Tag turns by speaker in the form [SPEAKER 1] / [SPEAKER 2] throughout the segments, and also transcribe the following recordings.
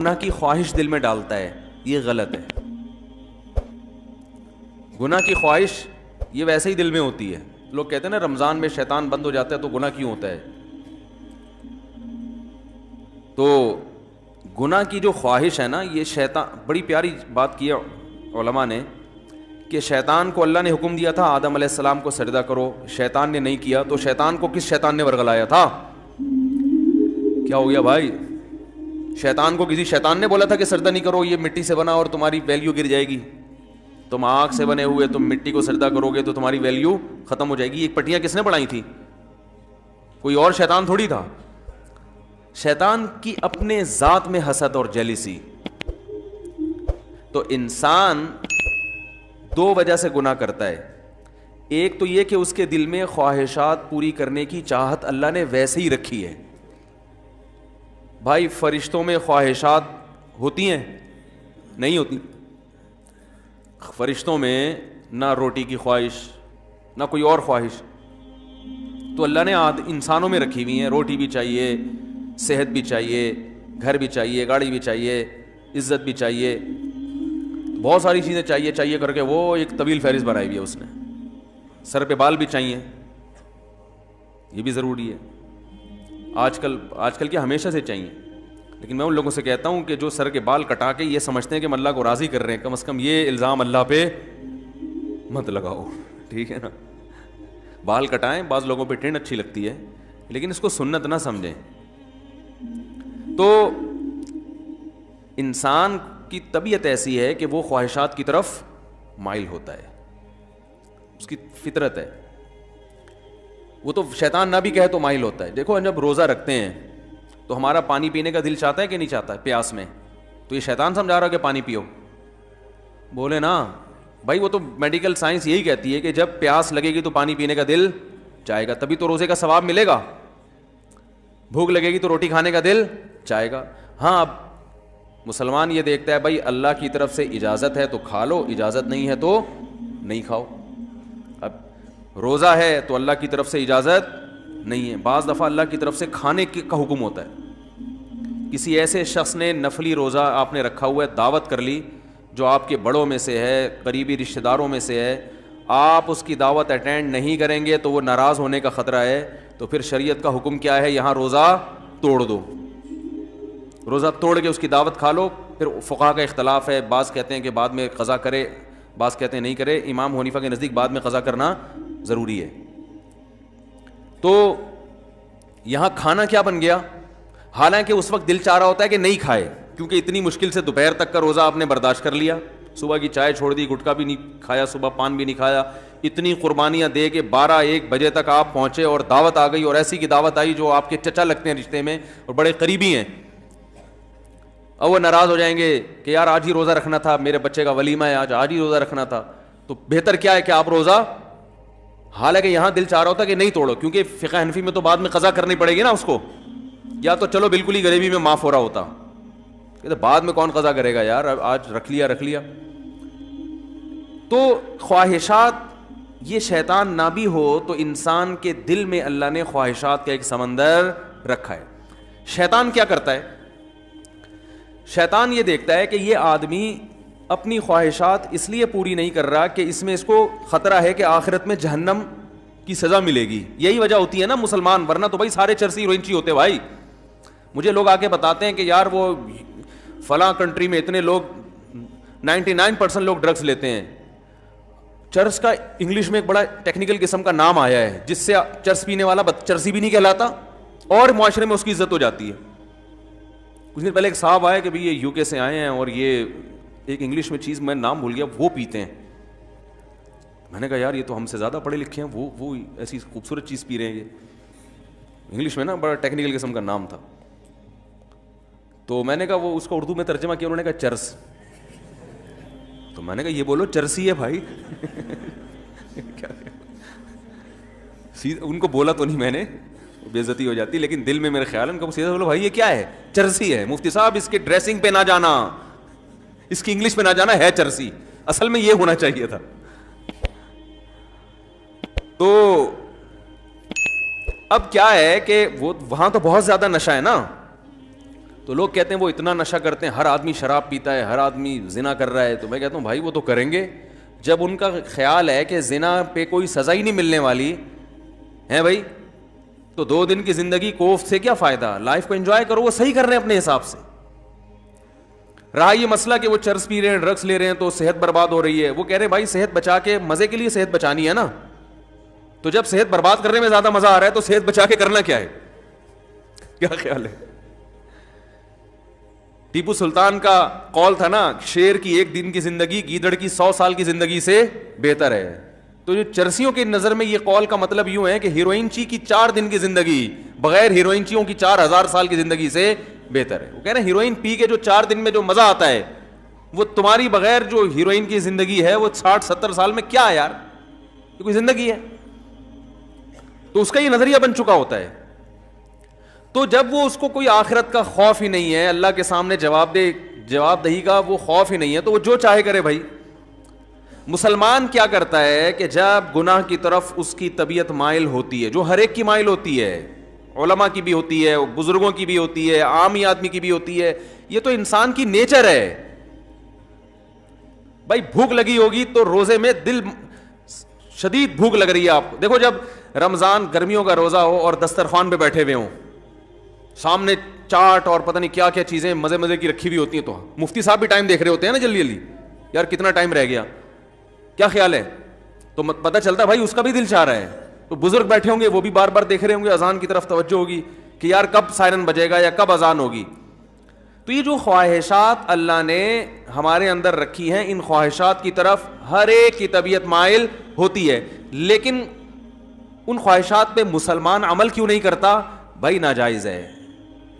[SPEAKER 1] گناہ کی خواہش دل میں ڈالتا ہے، یہ غلط ہے. گناہ کی خواہش یہ ویسے ہی دل میں ہوتی ہے. لوگ کہتے ہیں نا رمضان میں شیطان بند ہو جاتا ہے تو گناہ کیوں ہوتا ہے. تو گناہ کی جو خواہش ہے نا، یہ شیطان، بڑی پیاری بات کی ہے علماء نے کہ شیطان کو اللہ نے حکم دیا تھا آدم علیہ السلام کو سجدہ کرو، شیطان نے نہیں کیا، تو شیطان کو کس شیطان نے ورگلایا تھا؟ کیا ہو گیا بھائی؟ شیطان کو کسی شیطان نے بولا تھا کہ سجدہ نہیں کرو، یہ مٹی سے بنا اور تمہاری ویلیو گر جائے گی. تم آگ سے بنے ہوئے، تم مٹی کو سجدہ کرو گے تو تمہاری ویلیو ختم ہو جائے گی. یہ پٹیاں کس نے بنائی تھی؟ کوئی اور شیطان تھوڑی تھا. شیطان کی اپنے ذات میں حسد اور جیلیسی. تو انسان دو وجہ سے گناہ کرتا ہے. ایک تو یہ کہ اس کے دل میں خواہشات پوری کرنے کی چاہت اللہ نے ویسے ہی رکھی ہے. بھائی فرشتوں میں خواہشات ہوتی ہیں؟ نہیں ہوتی. فرشتوں میں نہ روٹی کی خواہش نہ کوئی اور خواہش، تو اللہ نے انسانوں میں رکھی ہوئی ہیں. روٹی بھی چاہیے، صحت بھی چاہیے، گھر بھی چاہیے، گاڑی بھی چاہیے، عزت بھی چاہیے، بہت ساری چیزیں چاہیے کر کے وہ ایک طویل فہرست بنائی ہوئی ہے اس نے. سر پہ بال بھی چاہیے، یہ بھی ضروری ہے. آج کل کیا ہمیشہ سے چاہیے. لیکن میں ان لوگوں سے کہتا ہوں کہ جو سر کے بال کٹا کے یہ سمجھتے ہیں کہ ہم اللہ کو راضی کر رہے ہیں، کم از کم یہ الزام اللہ پہ مت لگاؤ، ٹھیک ہے نا. بال کٹائیں، بعض لوگوں پہ ٹرینڈ اچھی لگتی ہے لیکن اس کو سنت نہ سمجھیں. تو انسان کی طبیعت ایسی ہے کہ وہ خواہشات کی طرف مائل ہوتا ہے، اس کی فطرت ہے. وہ تو شیطان نہ بھی کہے تو مائل ہوتا ہے. دیکھو جب روزہ رکھتے ہیں تو ہمارا پانی پینے کا دل چاہتا ہے کہ نہیں چاہتا ہے پیاس میں؟ تو یہ شیطان سمجھا رہا کہ پانی پیو؟ بولے نا بھائی، وہ تو میڈیکل سائنس یہی کہتی ہے کہ جب پیاس لگے گی تو پانی پینے کا دل چاہے گا، تبھی تو روزے کا ثواب ملے گا. بھوک لگے گی تو روٹی کھانے کا دل چاہے گا. ہاں، اب مسلمان یہ دیکھتا ہے بھائی اللہ کی طرف سے اجازت ہے تو کھا لو، اجازت نہیں ہے تو نہیں کھاؤ. اب روزہ ہے تو اللہ کی طرف سے اجازت نہیں ہے. بعض دفعہ اللہ کی طرف سے کھانے کا حکم ہوتا ہے. کسی ایسے شخص نے نفلی روزہ آپ نے رکھا ہوا ہے، دعوت کر لی جو آپ کے بڑوں میں سے ہے، قریبی رشتہ داروں میں سے ہے، آپ اس کی دعوت اٹینڈ نہیں کریں گے تو وہ ناراض ہونے کا خطرہ ہے. تو پھر شریعت کا حکم کیا ہے؟ یہاں روزہ توڑ دو، روزہ توڑ کے اس کی دعوت کھا لو. پھر فقہا کا اختلاف ہے، بعض کہتے ہیں کہ بعد میں قضا کرے، بعض کہتے ہیں نہیں کرے. امام حنیفہ کے نزدیک بعد میں قضا کرنا ضروری ہے. تو یہاں کھانا کیا بن گیا؟ حالانکہ اس وقت دل چاہ رہا ہوتا ہے کہ نہیں کھائے، کیونکہ اتنی مشکل سے دوپہر تک کا روزہ آپ نے برداشت کر لیا. صبح کی چائے چھوڑ دی، گٹکا بھی نہیں کھایا، صبح پان بھی نہیں کھایا، اتنی قربانیاں دے کے 12-1 بجے تک آپ پہنچے اور دعوت آ گئی، اور ایسی کی دعوت آئی جو آپ کے چچا لگتے ہیں رشتے میں اور بڑے قریبی ہیں. اب وہ ناراض ہو جائیں گے کہ یار آج ہی روزہ رکھنا تھا، میرے بچے کا ولیمہ ہے، آج ہی روزہ رکھنا تھا. تو بہتر کیا ہے کہ آپ روزہ، حالانکہ یہاں دل چاہ رہا ہوتا کہ نہیں توڑو، کیونکہ فقہ حنفی میں تو بعد میں قضا کرنی پڑے گی نا اس کو. یا تو چلو بالکل ہی غریبی میں معاف ہو رہا ہوتا، کہ بعد میں کون قضا کرے گا یار، آج رکھ لیا. تو خواہشات، یہ شیطان نہ بھی ہو تو انسان کے دل میں اللہ نے خواہشات کا ایک سمندر رکھا ہے. شیطان کیا کرتا ہے؟ شیطان یہ دیکھتا ہے کہ یہ آدمی اپنی خواہشات اس لیے پوری نہیں کر رہا کہ اس میں اس کو خطرہ ہے کہ آخرت میں جہنم کی سزا ملے گی. یہی وجہ ہوتی ہے نا مسلمان، ورنہ تو بھائی سارے چرسی روئنچی ہوتے. بھائی مجھے لوگ آ کے بتاتے ہیں کہ یار وہ فلاں کنٹری میں اتنے لوگ 99% لوگ ڈرگس لیتے ہیں. چرس کا انگلش میں ایک بڑا ٹیکنیکل قسم کا نام آیا ہے جس سے چرس پینے والا چرسی بھی نہیں کہلاتا اور معاشرے میں اس کی عزت ہو جاتی ہے. کچھ دن پہلے ایک صاحب آئے کہ بھئی یہ UK سے آئے ہیں اور یہ ایک انگلش میں چیز میں نام بھول گیا وہ پیتے ہیں. میں نے کہا یار یہ تو ہم سے زیادہ پڑھے لکھے ہیں، وہ ایسی خوبصورت چیز پی رہے ہیں. یہ انگلش میں نا بڑا ٹیکنیکل قسم کا نام تھا. تو میں نے کہا وہ اس کو اردو میں ترجمہ کیا، انہوں نے کہا چرس. تو میں نے کہا یہ بولو چرسی ہے بھائی. ان کو بولا تو نہیں میں نے، بے عزتی ہو جاتی، لیکن دل میں میرے خیال ہے ان کو سیدھا بولو بھائی یہ کیا ہے؟ چرسی ہے. مفتی صاحب اس کے ڈریسنگ پہ نہ جانا، اس کی انگلش پہ نہ جانا، ہے چرسی. اصل میں یہ ہونا چاہیے تھا. تو اب کیا ہے کہ وہ وہاں تو بہت زیادہ نشہ ہے نا، تو تو لوگ کہتے ہیں وہ اتنا نشہ کرتے ہیں, ہر آدمی شراب پیتا ہے, ہر آدمی زنا کر رہا ہے. تو میں کہتا ہوں بھائی وہ تو کریں گے, جب ان کا خیال ہے کہ زنا پہ کوئی سزا ہی نہیں ملنے والی ہے بھائی, تو 2 دن کی زندگی کوفت سے کیا فائدہ, لائف کو انجوائے کرو. وہ صحیح کر رہے ہیں اپنے حساب سے. رہا یہ مسئلہ کہ وہ چرس پی رہے ہیں, ڈرگس لے رہے ہیں تو صحت برباد ہو رہی ہے, وہ کہہ رہے ہیں بھائی صحت بچا کے, مزے کے لیے صحت بچانی ہے نا, تو جب صحت برباد کرنے میں زیادہ مزہ آ رہا ہے تو صحت بچا کے کرنا کیا ہے, کیا خیال ہے؟ ٹیپو سلطان کا قول تھا نا, شیر کی 1 دن کی زندگی گیدڑ کی 100 سال کی زندگی سے بہتر ہے. تو جو چرسیوں کی نظر میں یہ قول کا مطلب یوں ہے کہ ہیروئن چی کی 4 دن کی زندگی بغیر ہیروئن چیوں کی 4000 سال کی زندگی سے بہتر ہے. وہ کہہ رہے ہیں ہیروئن پی کے جو 4 دن میں جو مزہ آتا ہے وہ تمہاری بغیر جو ہیروئن کی زندگی ہے وہ 60-70 سال میں کیا ہے یار, یہ کوئی زندگی ہے؟ تو اس کا یہ نظریہ بن چکا ہوتا ہے. تو جب وہ اس کو کوئی آخرت کا خوف ہی نہیں ہے, اللہ کے سامنے جواب دہی کا وہ خوف ہی نہیں ہے, تو وہ جو چاہے کرے بھائی. مسلمان کیا کرتا ہے کہ جب گناہ کی طرف اس کی طبیعت مائل ہوتی ہے, جو ہر ایک کی مائل ہوتی ہے, علماء کی بھی ہوتی ہے, بزرگوں کی بھی ہوتی ہے, عام آدمی کی بھی ہوتی ہے, یہ تو انسان کی نیچر ہے بھائی. بھوک لگی ہوگی تو روزے میں دل شدید بھوک لگ رہی ہے آپ کو. دیکھو جب رمضان گرمیوں کا روزہ ہو اور دسترخوان پہ بیٹھے ہوئے ہوں, سامنے چاٹ اور پتہ نہیں کیا کیا چیزیں مزے مزے کی رکھی ہوئی ہوتی ہیں, تو مفتی صاحب بھی ٹائم دیکھ رہے ہوتے ہیں نا جلدی جلدی, یار کتنا ٹائم رہ گیا, کیا خیال ہے, تو پتہ چلتا ہے بھائی اس کا بھی دل چاہ رہا ہے. تو بزرگ بیٹھے ہوں گے وہ بھی بار بار دیکھ رہے ہوں گے, اذان کی طرف توجہ ہوگی کہ یار کب سائرن بجے گا یا کب اذان ہوگی. تو یہ جو خواہشات اللہ نے ہمارے اندر رکھی ہیں, ان خواہشات کی طرف ہر ایک کی طبیعت مائل ہوتی ہے, لیکن ان خواہشات پہ مسلمان عمل کیوں نہیں کرتا؟ بھائی ناجائز ہے,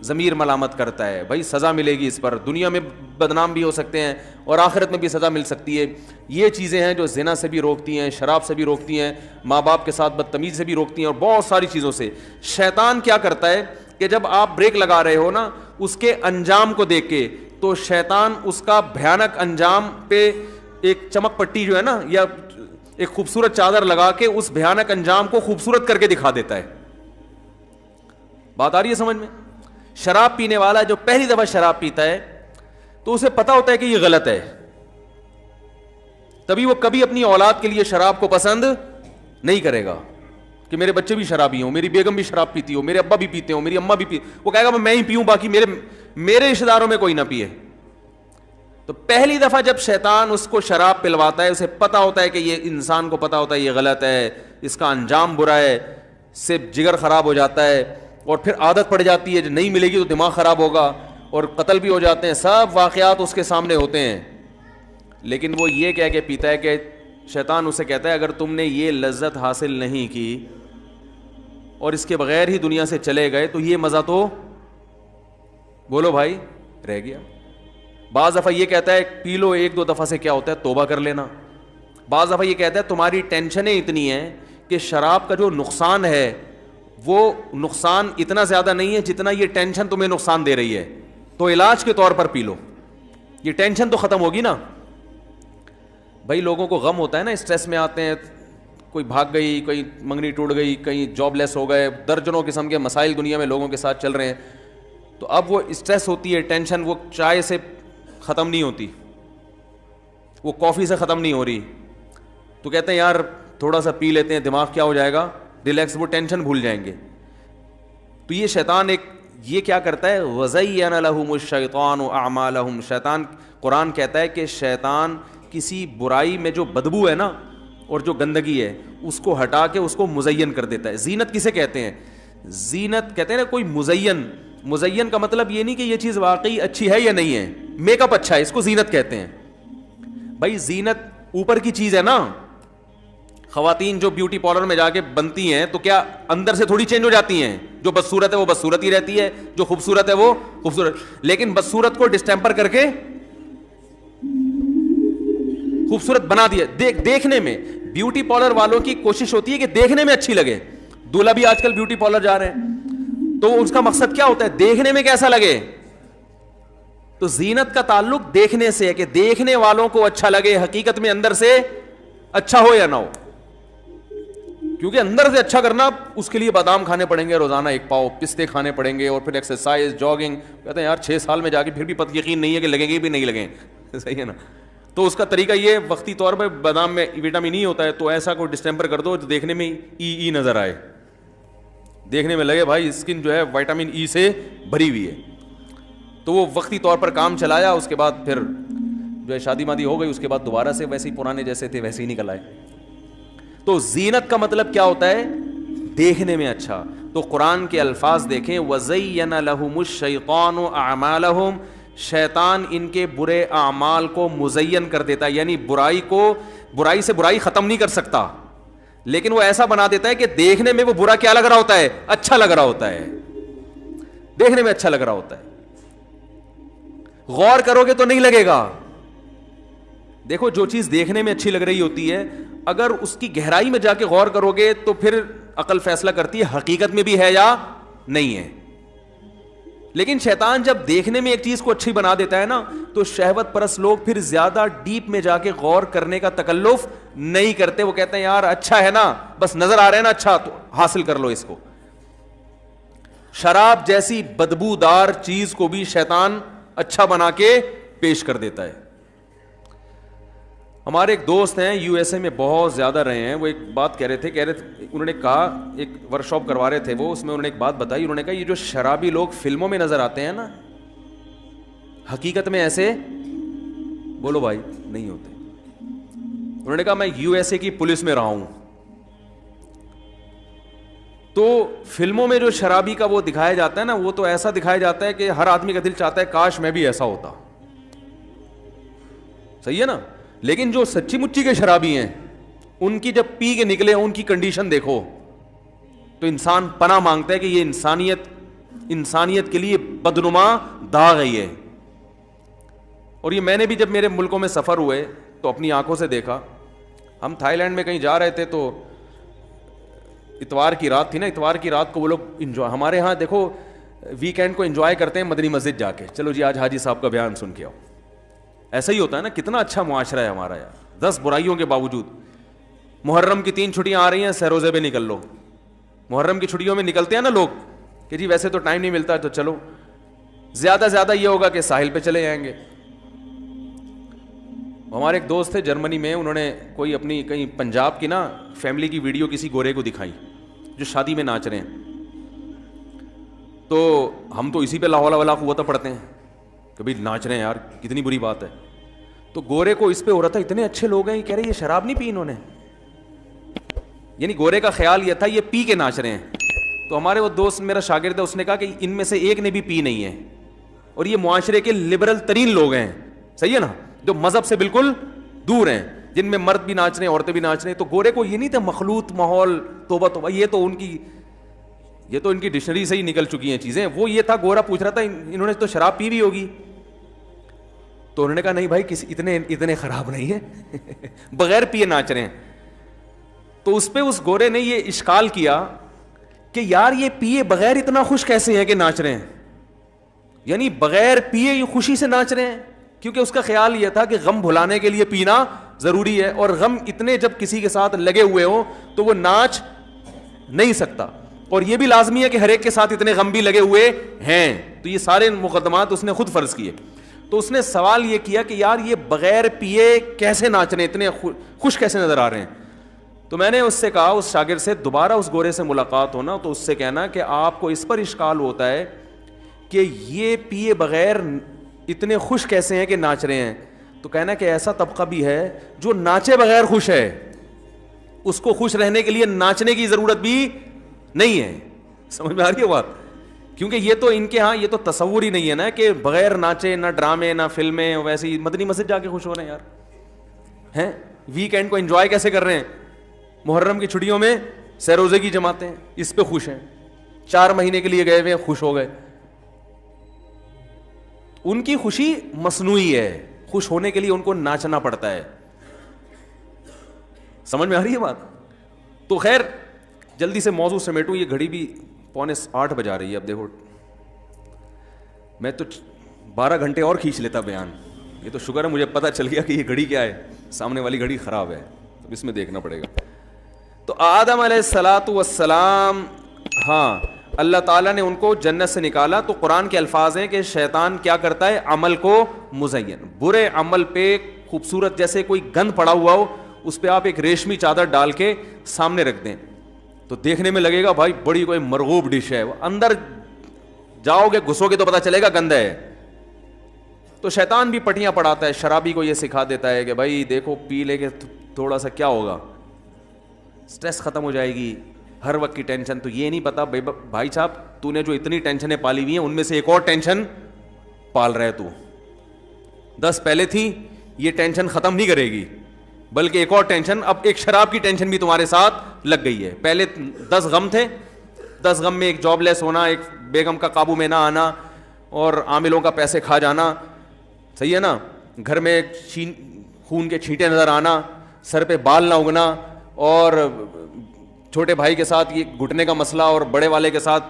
[SPEAKER 1] ضمیر ملامت کرتا ہے, بھائی سزا ملے گی اس پر, دنیا میں بدنام بھی ہو سکتے ہیں اور آخرت میں بھی سزا مل سکتی ہے. یہ چیزیں ہیں جو زنا سے بھی روکتی ہیں, شراب سے بھی روکتی ہیں, ماں باپ کے ساتھ بدتمیزی سے بھی روکتی ہیں, اور بہت ساری چیزوں سے. شیطان کیا کرتا ہے کہ جب آپ بریک لگا رہے ہو نا, اس کے انجام کو دیکھ کے, تو شیطان اس کا بھیانک انجام پہ ایک چمک پٹی جو ہے نا, یا ایک خوبصورت چادر لگا کے اس بھیانک انجام کو خوبصورت کر کے دکھا دیتا ہے. بات آ رہی ہے سمجھ میں؟ شراب پینے والا جو پہلی دفعہ شراب پیتا ہے تو اسے پتا ہوتا ہے کہ یہ غلط ہے, تبھی وہ کبھی اپنی اولاد کے لیے شراب کو پسند نہیں کرے گا کہ میرے بچے بھی شرابی ہوں, میری بیگم بھی شراب پیتی ہو, میرے ابا بھی پیتے ہوں, میری اماں بھی وہ کہے گا میں ہی پیوں, باقی میرے رشتہ داروں میں کوئی نہ پیے. تو پہلی دفعہ جب شیطان اس کو شراب پلواتا ہے, اسے پتا ہوتا ہے کہ یہ انسان کو پتا ہوتا ہے یہ غلط ہے, اس کا انجام برا ہے, سے جگر خراب ہو جاتا ہے, اور پھر عادت پڑ جاتی ہے, جو نہیں ملے گی تو دماغ خراب ہوگا, اور قتل بھی ہو جاتے ہیں, سب واقعات اس کے سامنے ہوتے ہیں. لیکن وہ یہ کہہ کے پیتا ہے کہ شیطان اسے کہتا ہے اگر تم نے یہ لذت حاصل نہیں کی اور اس کے بغیر ہی دنیا سے چلے گئے تو یہ مزہ تو بولو بھائی رہ گیا. بعض دفعہ یہ کہتا ہے پی لو 1-2 دفعہ سے کیا ہوتا ہے توبہ کر لینا. بعض دفعہ یہ کہتا ہے تمہاری ٹینشنیں اتنی ہیں کہ شراب کا جو نقصان ہے وہ نقصان اتنا زیادہ نہیں ہے جتنا یہ ٹینشن تمہیں نقصان دے رہی ہے, تو علاج کے طور پر پی لو, یہ ٹینشن تو ختم ہوگی نا. بھائی لوگوں کو غم ہوتا ہے نا, اسٹریس میں آتے ہیں, کوئی بھاگ گئی, کوئی منگنی ٹوٹ گئی, کہیں جاب لیس ہو گئے, درجنوں قسم کے مسائل دنیا میں لوگوں کے ساتھ چل رہے ہیں. تو اب وہ اسٹریس ہوتی ہے, ٹینشن, وہ چائے سے ختم نہیں ہوتی, وہ کافی سے ختم نہیں ہو رہی, تو کہتے ہیں یار تھوڑا سا پی لیتے ہیں, دماغ کیا ہو جائے گا ریلیکس, وہ ٹینشن بھول جائیں گے. تو یہ شیطان یہ کیا کرتا ہے, وَزَيَّنَ لَهُمُ الشَّيْطَانُ أَعْمَالَهُمْ, شیطان قرآن کہتا ہے کہ شیطان کسی برائی میں جو بدبو ہے نا اور جو گندگی ہے اس کو ہٹا کے اس کو مزین کر دیتا ہے. زینت کسے کہتے ہیں؟ زینت کہتے ہیں نا کوئی مزین کا مطلب یہ نہیں کہ یہ چیز واقعی اچھی ہے یا نہیں ہے, میک اپ اچھا ہے اس کو زینت کہتے ہیں. بھائی زینت اوپر کی چیز ہے نا, خواتین جو بیوٹی پارلر میں جا کے بنتی ہیں تو کیا اندر سے تھوڑی چینج ہو جاتی ہیں؟ جو بدصورت ہے وہ بدصورت ہی رہتی ہے, جو خوبصورت ہے وہ خوبصورت, لیکن بدصورت کو ڈسٹیمپر کر کے خوبصورت بنا دیا. دیکھنے میں بیوٹی پارلر والوں کی کوشش ہوتی ہے کہ دیکھنے میں اچھی لگے. دولہا بھی آج کل بیوٹی پارلر جا رہے ہیں تو اس کا مقصد کیا ہوتا ہے؟ دیکھنے میں کیسا لگے. تو زینت کا تعلق دیکھنے سے ہے کہ دیکھنے والوں کو اچھا لگے, حقیقت میں اندر سے اچھا ہو یا نہ ہو. کیونکہ اندر سے اچھا کرنا اس کے لیے بادام کھانے پڑیں گے روزانہ 1 پاؤ, پستے کھانے پڑیں گے, اور پھر ایکسرسائز, جاگنگ. کہتے ہیں یار 6 سال میں جا کے پھر بھی یقین نہیں ہے کہ لگیں گے بھی نہیں لگیں. صحیح ہے نا. تو اس کا طریقہ یہ وقتی طور پہ بادام میں وٹامن ای ہوتا ہے, تو ایسا کوئی ڈسٹمپر کر دو جو دیکھنے میں ای نظر آئے, دیکھنے میں لگے بھائی اسکن جو ہے وٹامن ای سے بھری ہوئی ہے. تو وہ وقتی طور پر کام چلایا, اس کے بعد پھر جو ہے شادی مادی ہو گئی, اس کے بعد دوبارہ سے ویسے ہی پرانے جیسے تھے ویسے ہی نکل آئے. تو زینت کا مطلب کیا ہوتا ہے؟ دیکھنے میں اچھا. تو قرآن کے الفاظ دیکھیں, وَزَيَّنَ لَهُمُ الشَّيْطَانُ أَعْمَالَهُمْ, شیطان ان کے برے اعمال کو مزین کر دیتا ہے, یعنی برائی سے برائی ختم نہیں کر سکتا, لیکن وہ ایسا بنا دیتا ہے کہ دیکھنے میں وہ برا کیا لگ رہا ہوتا ہے؟ اچھا لگ رہا ہوتا ہے, دیکھنے میں اچھا لگ رہا ہوتا ہے. غور کرو گے تو نہیں لگے گا. دیکھو جو چیز دیکھنے میں اچھی لگ رہی ہوتی ہے, اگر اس کی گہرائی میں جا کے غور کرو گے تو پھر عقل فیصلہ کرتی ہے حقیقت میں بھی ہے یا نہیں ہے. لیکن شیطان جب دیکھنے میں ایک چیز کو اچھی بنا دیتا ہے نا, تو شہوت پرست لوگ پھر زیادہ ڈیپ میں جا کے غور کرنے کا تکلف نہیں کرتے. وہ کہتے ہیں یار اچھا ہے نا, بس نظر آ رہا ہے نا اچھا, تو حاصل کر لو اس کو. شراب جیسی بدبودار چیز کو بھی شیطان اچھا بنا کے پیش کر دیتا ہے. ہمارے ایک دوست ہیں یو ایس اے میں بہت زیادہ رہے ہیں, وہ ایک بات کہہ رہے تھے انہوں نے کہا, ایک ورک شاپ کروا رہے تھے وہ, اس میں انہوں نے ایک بات بتائی. انہوں نے کہا یہ جو شرابی لوگ فلموں میں نظر آتے ہیں نا, حقیقت میں ایسے بولو بھائی نہیں ہوتے. انہوں نے کہا میں یو ایس اے کی پولیس میں رہا ہوں, تو فلموں میں جو شرابی کا وہ دکھایا جاتا ہے نا, وہ تو ایسا دکھایا جاتا ہے کہ ہر آدمی کا دل چاہتا ہے کاش میں بھی ایسا ہوتا. صحیح ہے نا. لیکن جو سچی مچی کے شرابی ہیں, ان کی جب پی کے نکلے ان کی کنڈیشن دیکھو تو انسان پناہ مانگتا ہے کہ یہ انسانیت کے لیے بدنما داغ ہے یہ. اور یہ میں نے بھی جب میرے ملکوں میں سفر ہوئے تو اپنی آنکھوں سے دیکھا. ہم تھائی لینڈ میں کہیں جا رہے تھے تو اتوار کی رات تھی نا, اتوار کی رات کو وہ لوگ انجوائے, ہمارے ہاں دیکھو ویکینڈ کو انجوائے کرتے ہیں مدنی مسجد جا کے, چلو جی آج حاجی صاحب کا بیان سن کے آؤ. ایسا ہی ہوتا ہے نا, کتنا اچھا معاشرہ ہے ہمارا یار, 10 برائیوں کے باوجود. محرم کی 3 چھٹیاں آ رہی ہیں, سہروزے پہ نکل لو. محرم کی چھٹیوں میں نکلتے ہیں نا لوگ کہ جی ویسے تو ٹائم نہیں ملتا ہے تو چلو, زیادہ زیادہ یہ ہوگا کہ ساحل پہ چلے جائیں گے. ہمارے ایک دوست تھے جرمنی میں, انہوں نے کوئی اپنی کہیں پنجاب کی نا فیملی کی ویڈیو کسی گورے کو دکھائی جو شادی میں ناچ رہے ہیں. تو ہم تو اسی پہ لا حول ولا قوت پڑھتے ہیں, کبھی ناچ رہے ہیں یار کتنی بری بات ہے. تو گورے کو اس پہ ہو رہا تھا, اتنے اچھے لوگ ہیں, یہ کہہ رہے یہ شراب نہیں پی انہوں نے, یعنی گورے کا خیال یہ تھا یہ پی کے ناچ رہے ہیں. تو ہمارے وہ دوست میرا شاگرد ہے, اس نے کہا کہ ان میں سے ایک نے بھی پی نہیں ہے, اور یہ معاشرے کے لبرل ترین لوگ ہیں. صحیح ہے نا, جو مذہب سے بالکل دور ہیں, جن میں مرد بھی ناچ رہے ہیں عورتیں بھی ناچ رہے ہیں. تو گورے کو یہ نہیں تھا مخلوط ماحول, توبہ توبہ, یہ تو ان کی ڈکشنری سے ہی نکل چکی ہیں چیزیں. وہ یہ تھا, گورا پوچھ رہا تھا انہوں نے تو شراب پی بھی ہوگی. تو انہوں نے کہا نہیں بھائی اتنے خراب نہیں ہیں, بغیر پیے ناچ رہے ہیں. تو اس پہ اس گورے نے یہ اشکال کیا کہ یار یہ پیے بغیر اتنا خوش کیسے ہیں کہ ناچ رہے ہیں, یعنی بغیر پیے یہ خوشی سے ناچ رہے ہیں. کیونکہ اس کا خیال یہ تھا کہ غم بھلانے کے لیے پینا ضروری ہے, اور غم اتنے جب کسی کے ساتھ لگے ہوئے ہوں تو وہ ناچ نہیں سکتا. اور یہ بھی لازمی ہے کہ ہر ایک کے ساتھ اتنے غم بھی لگے ہوئے ہیں. تو یہ سارے مقدمات اس نے خود فرض کیے. تو اس نے سوال یہ کیا کہ یار یہ بغیر پیے کیسے ناچ رہے ہیں, اتنے خوش کیسے نظر آ رہے ہیں. تو میں نے اس سے کہا, اس شاگرد سے, دوبارہ اس گورے سے ملاقات ہونا تو اس سے کہنا کہ آپ کو اس پر اشکال ہوتا ہے کہ یہ پیے بغیر اتنے خوش کیسے ہیں کہ ناچ رہے ہیں. تو کہنا کہ ایسا طبقہ بھی ہے جو ناچے بغیر خوش ہے, اس کو خوش رہنے کے لیے ناچنے کی ضرورت بھی نہیں ہے. سمجھ میں آ رہی ہے بات؟ کیونکہ یہ تو ان کے ہاں یہ تو تصور ہی نہیں ہے نا کہ بغیر ناچے نہ ڈرامے نہ فلمیں, ویسے ہی مدنی مسجد جا کے خوش ہو رہے ہیں یار. ہیں ویکینڈ کو انجوائے کیسے کر رہے ہیں, محرم کی چھٹیوں میں سہروزے کی جماعتیں, اس پہ خوش ہیں. 4 مہینے کے لیے گئے ہوئے خوش ہو گئے. ان کی خوشی مصنوعی ہے, خوش ہونے کے لیے ان کو ناچنا پڑتا ہے. سمجھ میں آ رہی ہے بات؟ تو خیر جلدی سے موضوع سمیٹوں, یہ گھڑی بھی 7:45 بجا رہی ہے. اب دیکھو میں تو 12 گھنٹے اور کھینچ لیتا بیان. یہ تو شکر ہے مجھے پتہ چل گیا کہ یہ گھڑی کیا ہے, سامنے والی گھڑی خراب ہے, تو اس میں دیکھنا پڑے گا. تو آدم علیہ الصلاۃ والسلام، ہاں اللہ تعالیٰ نے ان کو جنت سے نکالا. تو قرآن کے الفاظ ہیں کہ شیطان کیا کرتا ہے؟ عمل کو مزین، برے عمل پہ خوبصورت جیسے کوئی گند پڑا ہوا ہو اس پہ آپ ایک ریشمی چادر ڈال کے سامنے رکھ دیں تو دیکھنے میں لگے گا بھائی بڑی کوئی مرغوب ڈش ہے. اندر جاؤ گے گھسو گے تو پتہ چلے گا گند ہے. تو شیطان بھی پٹیاں پڑھاتا ہے. شرابی کو یہ سکھا دیتا ہے کہ بھائی دیکھو پی لے کے تھوڑا سا کیا ہوگا، سٹریس ختم ہو جائے گی، ہر وقت کی ٹینشن. تو یہ نہیں پتا بھائی صاحب تو نے جو اتنی ٹینشنیں پالی ہوئی ہیں ان میں سے ایک اور ٹینشن پال رہے تو 10 پہلے تھی، یہ ٹینشن ختم نہیں کرے گی بلکہ ایک اور ٹینشن، اب ایک شراب کی ٹینشن بھی تمہارے ساتھ لگ گئی ہے. پہلے 10 غم تھے، 10 غم میں ایک جاب لیس ہونا، ایک بیگم کا قابو میں نہ آنا اور عاملوں کا پیسے کھا جانا، صحیح ہے نا، گھر میں خون کے چھینٹے نظر آنا، سر پہ بال نہ اگنا، اور چھوٹے بھائی کے ساتھ یہ گھٹنے کا مسئلہ اور بڑے والے کے ساتھ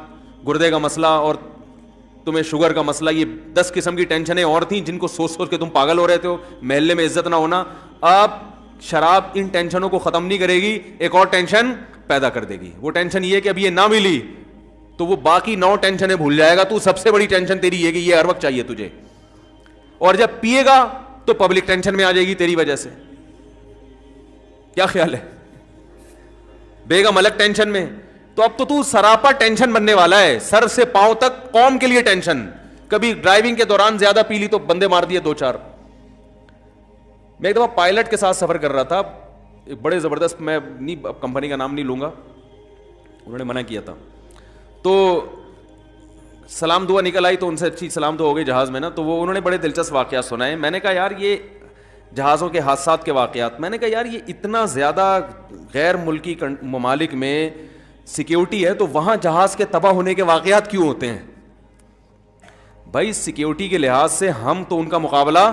[SPEAKER 1] گردے کا مسئلہ اور تمہیں شوگر کا مسئلہ. یہ 10 قسم کی ٹینشنیں اور تھیں جن کو سوچ سوچ کے تم پاگل ہو رہے تھے. محلے میں عزت نہ ہونا. اب شراب ان ٹینشنوں کو ختم نہیں کرے گی، ایک اور ٹینشن پیدا کر دے گی. وہ ٹینشن یہ کہ اب یہ نہ ملی تو وہ باقی 9 ٹینشنیں بھول جائے گا. تو سب سے بڑی ٹینشن تیری یہ کہ یہ ہر وقت چاہیے تجھے، اور جب پیے گا تو پبلک ٹینشن میں آ جائے گی تیری وجہ سے. کیا خیال ہے؟ بیگم الگ ٹینشن میں. تو اب تو سراپا ٹینشن بننے والا ہے، سر سے پاؤں تک قوم کے لیے ٹینشن. کبھی ڈرائیونگ کے دوران زیادہ پی لی تو بندے مار دیے 2-4. میں ایک دفعہ پائلٹ کے ساتھ سفر کر رہا تھا، ایک بڑے زبردست، میں نہیں کمپنی کا نام نہیں لوں گا، انہوں نے منع کیا تھا. تو سلام دعا نکل آئی تو ان سے اچھی سلام دعا ہو گئی جہاز میں نا. تو وہ انہوں نے بڑے دلچسپ واقعات سنائے. میں نے کہا یار یہ جہازوں کے حادثات کے واقعات، میں نے کہا یار یہ اتنا زیادہ غیر ملکی ممالک میں سیکیورٹی ہے تو وہاں جہاز کے تباہ ہونے کے واقعات کیوں ہوتے ہیں؟ بھائی سیکیورٹی کے لحاظ سے ہم تو ان کا مقابلہ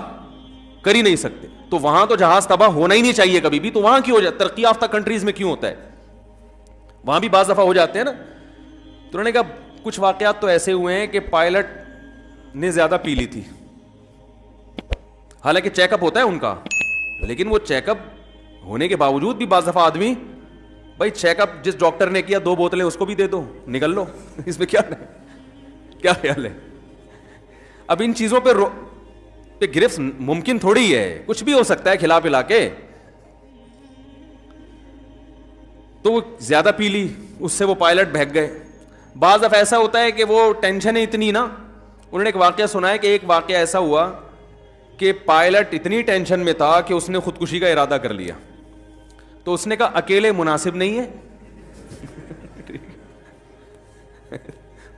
[SPEAKER 1] کر ہی نہیں سکتے، تو وہاں تو جہاز تباہ ہونا ہی نہیں چاہیے کبھی بھی. تو وہاں کیوں ہو جاتا؟ ترقی یافتہ کنٹریز میں کیوں ہوتا ہے؟ وہاں بھی بعض دفعہ ہو جاتے ہیں نا. تو انہوں نے کہا کچھ واقعات تو ایسے ہوئے ہیں کہ پائلٹ نے زیادہ پی لی تھی، حالانکہ چیک اپ ہوتا ہے ان کا، لیکن وہ چیک اپ ہونے کے باوجود بھی بعض دفعہ آدمی، بھائی چیک اپ جس ڈاکٹر نے کیا 2 بوتلیں اس کو بھی دے دو، نکل لو، اس میں کیا خیال ہے؟ اب ان چیزوں پہ گرفت ممکن تھوڑی ہے، کچھ بھی ہو سکتا ہے کھلا پلا کے. تو وہ زیادہ پی لی، اس سے وہ پائلٹ بہک گئے. بعض دفعہ ایسا ہوتا ہے کہ وہ ٹینشنیں اتنی نا. انہوں نے ایک واقعہ سنا ہے کہ ایک واقعہ ایسا ہوا کہ پائلٹ اتنی ٹینشن میں تھا کہ اس نے خودکشی کا ارادہ کر لیا. تو اس نے کہا اکیلے مناسب نہیں ہے،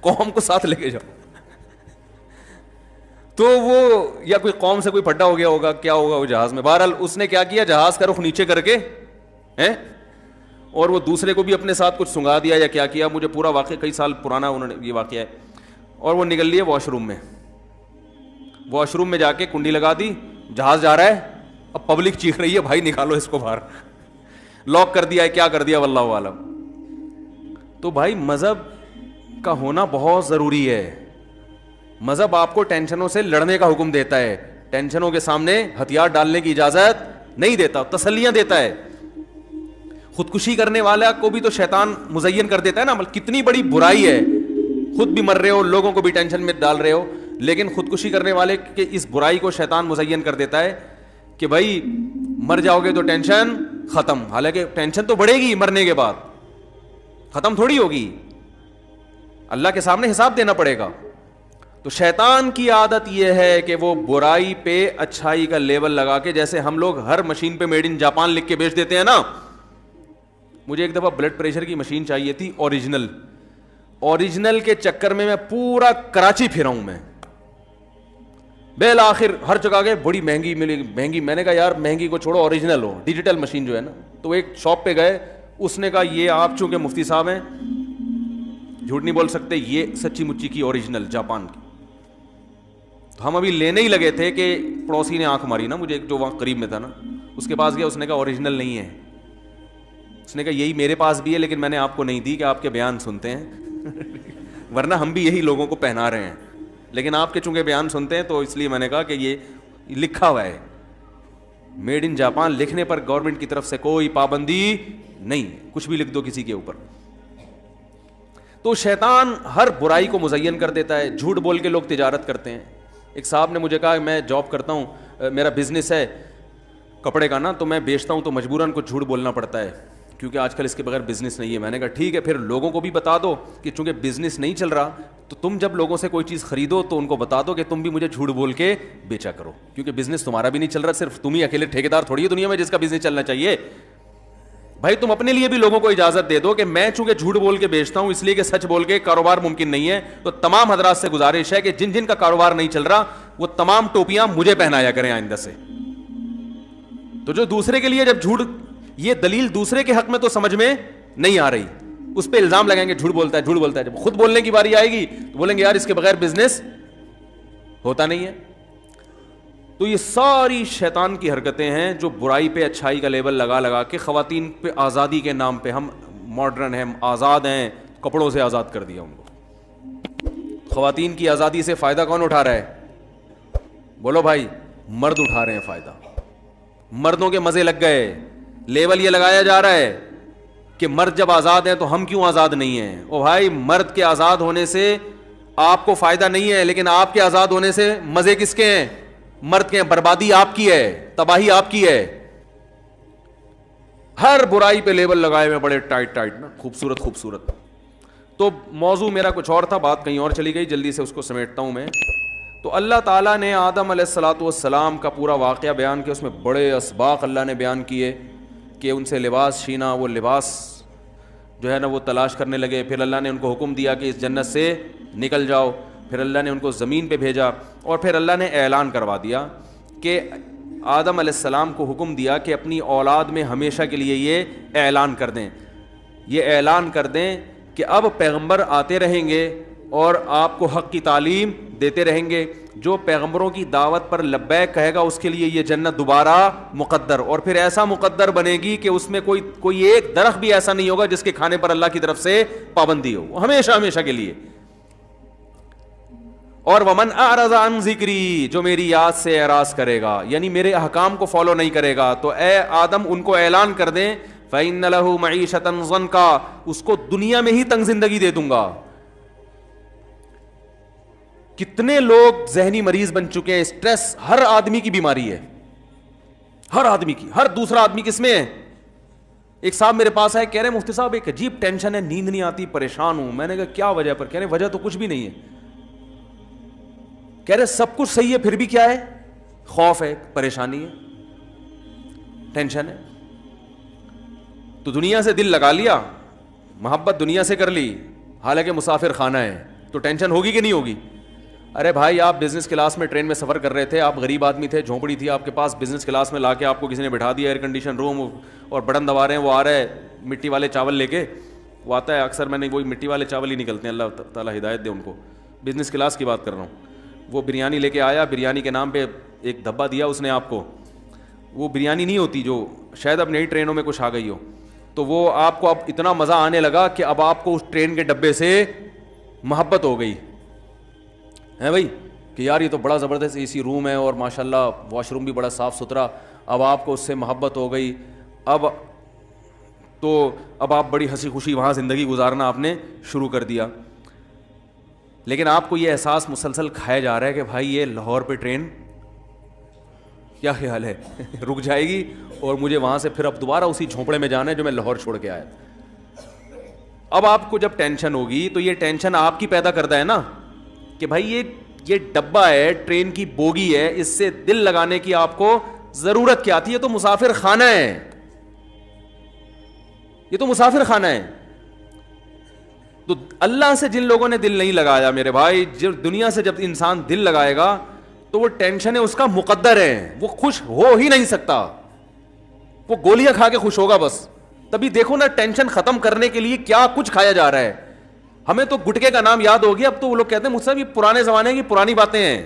[SPEAKER 1] قوم کو ساتھ لے کے جاؤ. تو وہ یا کوئی قوم سے کوئی پھڈا ہو گیا ہوگا، کیا ہوگا وہ جہاز میں. بہرحال اس نے کیا کیا، جہاز کا رخ نیچے کر کے اور وہ دوسرے کو بھی اپنے ساتھ کچھ سنگا دیا یا کیا کیا، مجھے پورا واقعہ کئی سال پرانا انہوں نے یہ واقعہ ہے. اور وہ نکل لیے واش روم میں. واش روم میں جا کے کنڈی لگا دی، جہاز جا رہا ہے، اب پبلک چیخ رہی ہے بھائی نکالو اس کو باہر. لاک کر دیا ہے، کیا کر دیا واللہ عالم. تو بھائی مذہب کا ہونا بہت ضروری ہے. مذہب آپ کو ٹینشنوں سے لڑنے کا حکم دیتا ہے، ٹینشنوں کے سامنے ہتھیار ڈالنے کی اجازت نہیں دیتا، تسلیاں دیتا ہے. خودکشی کرنے والا کو بھی تو شیطان مزین کر دیتا ہے نا. کتنی بڑی برائی ہے، خود بھی مر رہے ہو، لوگوں کو بھی ٹینشن میں ڈال رہے ہو، لیکن خودکشی کرنے والے کے اس برائی کو شیطان مزین کر دیتا ہے کہ بھائی مر جاؤ گے تو ٹینشن ختم. حالانکہ ٹینشن تو بڑھے گی مرنے کے بعد، ختم تھوڑی ہوگی، اللہ کے سامنے حساب دینا پڑے گا. تو شیطان کی عادت یہ ہے کہ وہ برائی پہ اچھائی کا لیبل لگا کے، جیسے ہم لوگ ہر مشین پہ میڈ ان جاپان لکھ کے بیچ دیتے ہیں نا. مجھے ایک دفعہ بلڈ پریشر کی مشین چاہیے تھی اوریجنل کے چکر میں پورا کراچی پھرا ہوں میں. بالآخر ہر جگہ گئے، بڑی مہنگی ملی، مہنگی. میں نے کہا یار مہنگی کو چھوڑو، اوریجنل ہو، ڈیجیٹل مشین جو ہے نا. تو ایک شاپ پہ گئے، اس نے کہا یہ آپ چونکہ مفتی صاحب ہیں جھوٹ نہیں بول سکتے، یہ سچی مچی کی اوریجنل جاپان کی. تو ہم ابھی لینے ہی لگے تھے کہ پڑوسی نے آنکھ ماری نا مجھے، جو وہاں قریب میں تھا نا، اس کے پاس گیا، اس نے کہا اوریجنل نہیں ہے. اس نے کہا یہی میرے پاس بھی ہے لیکن میں نے آپ کو نہیں دی کہ آپ کے بیان سنتے ہیں، ورنہ ہم بھی یہی لوگوں کو پہنا رہے ہیں، لیکن آپ کے چونکہ بیان سنتے ہیں تو اس لیے میں نے کہا کہ یہ لکھا ہوا ہے. میڈ ان جاپان لکھنے پر گورنمنٹ کی طرف سے کوئی پابندی نہیں، کچھ بھی لکھ دو کسی کے اوپر. تو شیطان ہر برائی کو مزین کر دیتا ہے. جھوٹ بول کے لوگ تجارت کرتے ہیں. ایک صاحب نے مجھے کہا میں جاب کرتا ہوں, میرا بزنس ہے کپڑے کا نا, تو میں بیچتا ہوں تو مجبوراً کچھ جھوٹ بولنا پڑتا ہے کیونکہ آج کل اس کے بغیر بزنس نہیں ہے. میں نے کہا ٹھیک ہے, پھر لوگوں کو بھی بتا دو کہ چونکہ بزنس نہیں چل رہا تو تم جب لوگوں سے کوئی چیز خریدو تو ان کو بتا دو کہ تم بھی مجھے جھوٹ بول کے بیچا کرو, کیونکہ بزنس تمہارا بھی نہیں چل رہا, صرف تم ہی اکیلے ٹھیکیدار تھوڑی ہے دنیا میں جس کا بزنس چلنا چاہیے. بھائی تم اپنے لیے بھی لوگوں کو اجازت دے دو کہ میں چونکہ جھوٹ بول کے بیچتا ہوں اس لیے کہ سچ بول کے کاروبار ممکن نہیں ہے. تو تمام حضرات سے گزارش ہے کہ جن جن کا کاروبار نہیں چل رہا وہ تمام ٹوپیاں مجھے پہنایا کریں آئندہ سے. تو جو دوسرے کے لیے جب جھوٹ, یہ دلیل دوسرے کے حق میں تو سمجھ میں نہیں آ رہی, اس پہ الزام لگائیں گے جھوٹ بولتا ہے جھوٹ بولتا ہے. جب خود بولنے کی باری آئے گی تو بولیں گے یار اس کے بغیر بزنس ہوتا نہیں ہے. تو یہ ساری شیطان کی حرکتیں ہیں جو برائی پہ اچھائی کا لیبل لگا لگا کے خواتین پہ آزادی کے نام پہ ہم ماڈرن ہیں, آزاد ہیں, کپڑوں سے آزاد کر دیا ان کو. خواتین کی آزادی سے فائدہ کون اٹھا رہا ہے؟ بولو بھائی, مرد اٹھا رہے ہیں فائدہ. مردوں کے مزے لگ گئے, لیبل یہ لگایا جا رہا ہے کہ مرد جب آزاد ہیں تو ہم کیوں آزاد نہیں ہیں. او بھائی, مرد کے آزاد ہونے سے آپ کو فائدہ نہیں ہے, لیکن آپ کے آزاد ہونے سے مزے کس کے ہیں؟ مرد کے. بربادی آپ کی ہے, تباہی آپ کی ہے. ہر برائی پہ لیبل لگائے ہوئے بڑے ٹائٹ ٹائٹ نا, خوبصورت خوبصورت. تو موضوع میرا کچھ اور تھا, بات کہیں اور چلی گئی, جلدی سے اس کو سمیٹتا ہوں میں. تو اللہ تعالیٰ نے آدم علیہ الصلاۃ والسلام کا پورا واقعہ بیان کیا, اس میں بڑے اسباق اللہ نے بیان کیے کہ ان سے لباس چھینا, وہ لباس جو ہے نا وہ تلاش کرنے لگے. پھر اللہ نے ان کو حکم دیا کہ اس جنت سے نکل جاؤ. پھر اللہ نے ان کو زمین پہ بھیجا اور پھر اللہ نے اعلان کروا دیا کہ آدم علیہ السلام کو حکم دیا کہ اپنی اولاد میں ہمیشہ کے لیے یہ اعلان کر دیں, یہ اعلان کر دیں کہ اب پیغمبر آتے رہیں گے اور آپ کو حق کی تعلیم دیتے رہیں گے. جو پیغمبروں کی دعوت پر لبیک کہے گا اس کے لیے یہ جنت دوبارہ مقدر, اور پھر ایسا مقدر بنے گی کہ اس میں کوئی ایک درخت بھی ایسا نہیں ہوگا جس کے کھانے پر اللہ کی طرف سے پابندی ہو, ہمیشہ ہمیشہ کے لیے. اور ومن اعرض عن ذکری, جو میری یاد سے اعراض کرے گا یعنی میرے احکام کو فالو نہیں کرے گا, تو اے آدم ان کو اعلان کر دیں فإن له معیشة ضنکا, اس کو دنیا میں ہی تنگ زندگی دے دوں گا. کتنے لوگ ذہنی مریض بن چکے ہیں, اسٹریس ہر آدمی کی بیماری ہے, ہر آدمی کی, ہر دوسرا آدمی کس میں ہے. ایک صاحب میرے پاس آئے, کہہ رہے مفتی صاحب ایک عجیب ٹینشن ہے, نیند نہیں آتی, پریشان ہوں. میں نے کہا کیا وجہ پر؟ کہہ رہے وجہ تو کچھ بھی نہیں ہے. کہہ رہے سب کچھ صحیح ہے پھر بھی کیا ہے؟ خوف ہے, پریشانی ہے, ٹینشن ہے. تو دنیا سے دل لگا لیا, محبت دنیا سے کر لی, حالانکہ مسافر خانہ ہے, تو ٹینشن ہوگی کہ نہیں ہوگی؟ ارے بھائی آپ بزنس کلاس میں ٹرین میں سفر کر رہے تھے, آپ غریب آدمی تھے, جھونپڑی تھی آپ کے پاس, بزنس کلاس میں لا کے آپ کو کسی نے بٹھا دیا, ایئر کنڈیشن روم, اور بٹن دبا رہے ہیں, وہ آ رہا ہے مٹی والے چاول لے کے, وہ آتا ہے اکثر, میں نے وہی مٹی والے چاول ہی نکلتے ہیں, اللہ تعالیٰ ہدایت دے ان کو. بزنس کلاس کی بات کر رہا ہوں. وہ بریانی لے کے آیا, بریانی کے نام پہ ایک دھبا دیا اس نے آپ کو, وہ بریانی نہیں ہوتی جو شاید اب نئی ٹرینوں میں کچھ آ گئی ہو, تو وہ آپ کو اب اتنا مزہ آنے لگا کہ اب آپ کو اس ٹرین کے ڈبے سے محبت ہو گئی ہے بھائی, کہ یار یہ تو بڑا زبردست اے سی روم ہے اور ماشاءاللہ واش روم بھی بڑا صاف ستھرا. اب آپ کو اس سے محبت ہو گئی, اب آپ بڑی ہنسی خوشی وہاں زندگی گزارنا آپ نے شروع کر دیا. لیکن آپ کو یہ احساس مسلسل کھایا جا رہا ہے کہ بھائی یہ لاہور پہ ٹرین کیا خیال ہے رک جائے گی اور مجھے وہاں سے پھر اب دوبارہ اسی جھونپڑے میں جانا ہے جو میں لاہور چھوڑ کے آیا. اب آپ کو جب ٹینشن ہوگی تو یہ ٹینشن آپ کی پیدا کرتا ہے نا کہ بھائی یہ ڈبہ ہے, ٹرین کی بوگی ہے, اس سے دل لگانے کی آپ کو ضرورت کیا تھی؟ یہ تو مسافر خانہ ہے, یہ تو مسافر خانہ ہے. تو اللہ سے جن لوگوں نے دل نہیں لگایا میرے بھائی, جب دنیا سے جب انسان دل لگائے گا تو وہ ٹینشن ہے اس کا مقدر ہے, وہ خوش ہو ہی نہیں سکتا, وہ گولیاں کھا کے خوش ہوگا بس. تبھی دیکھو نا ٹینشن ختم کرنے کے لیے کیا کچھ کھایا جا رہا ہے. ہمیں تو گٹکے کا نام یاد ہو گیا, اب تو وہ لوگ کہتے ہیں مجھ سے یہ پرانے زمانے کی پرانی باتیں ہیں,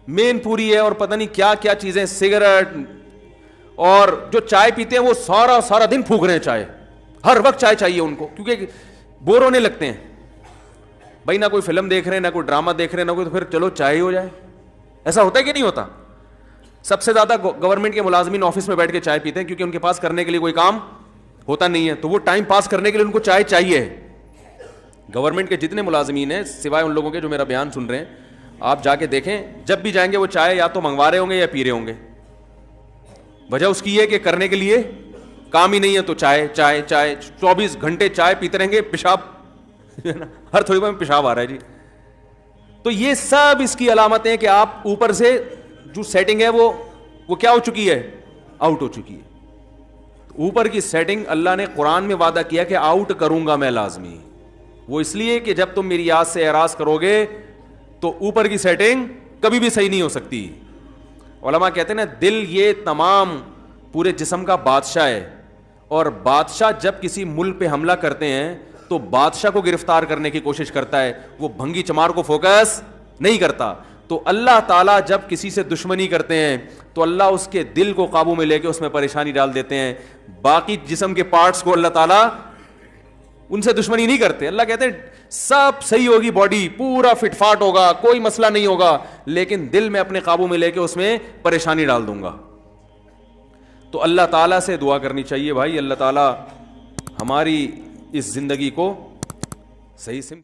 [SPEAKER 1] مین پوری ہے اور پتہ نہیں کیا کیا چیزیں, سگریٹ, اور جو چائے پیتے ہیں وہ سارا دن پھونک رہے ہیں چائے, ہر وقت چائے چاہیے ان کو کیونکہ بور ہونے لگتے ہیں بھائی, نہ کوئی فلم دیکھ رہے ہیں, نہ کوئی ڈرامہ دیکھ رہے ہیں, نہ کوئی, تو پھر چلو چائے ہو جائے. ایسا ہوتا ہے کہ نہیں ہوتا؟ سب سے زیادہ گورنمنٹ کے ملازمین آفس میں بیٹھ کے چائے پیتے ہیں کیونکہ ان کے پاس کرنے کے لیے کوئی کام ہوتا نہیں ہے, تو وہ ٹائم پاس کرنے کے لیے ان کو چائے چاہیے. گورنمنٹ کے جتنے ملازمین ہیں سوائے ان لوگوں کے جو میرا بیان سن رہے ہیں, آپ جا کے دیکھیں, جب بھی جائیں گے وہ چائے یا تو منگوا رہے ہوں گے یا پی رہے ہوں گے. وجہ اس کی یہ کہ کرنے کے لیے کام ہی نہیں ہے, تو چائے چائے چائے 24 گھنٹے چائے پیتے رہیں گے, پیشاب ہر تھوڑی بار میں پیشاب آ رہا ہے جی. تو یہ سب اس کی علامتیں ہیں کہ آپ اوپر سے جو سیٹنگ ہے وہ کیا ہو چکی ہے, آؤٹ ہو چکی ہے. اوپر کی سیٹنگ اللہ نے قرآن میں وعدہ کیا کہ آؤٹ کروں گا میں لازمی. وہ اس لیے کہ جب تم میری یاد سے اعراض کرو گے تو اوپر کی سیٹنگ کبھی بھی صحیح نہیں ہو سکتی. علماء کہتے ہیں نا, دل یہ تمام پورے جسم کا بادشاہ ہے, اور بادشاہ جب کسی ملک پہ حملہ کرتے ہیں تو بادشاہ کو گرفتار کرنے کی کوشش کرتا ہے, وہ بھنگی چمار کو فوکس نہیں کرتا. تو اللہ تعالیٰ جب کسی سے دشمنی کرتے ہیں تو اللہ اس کے دل کو قابو میں لے کے اس میں پریشانی ڈال دیتے ہیں. باقی جسم کے پارٹس کو اللہ تعالیٰ ان سے دشمنی نہیں کرتے. اللہ کہتے ہیں سب صحیح ہوگی, باڈی پورا فٹ فاٹ ہوگا, کوئی مسئلہ نہیں ہوگا, لیکن دل میں اپنے قابو میں لے کے اس میں پریشانی ڈال دوں گا. تو اللہ تعالیٰ سے دعا کرنی چاہیے بھائی, اللہ تعالیٰ ہماری اس زندگی کو صحیح سے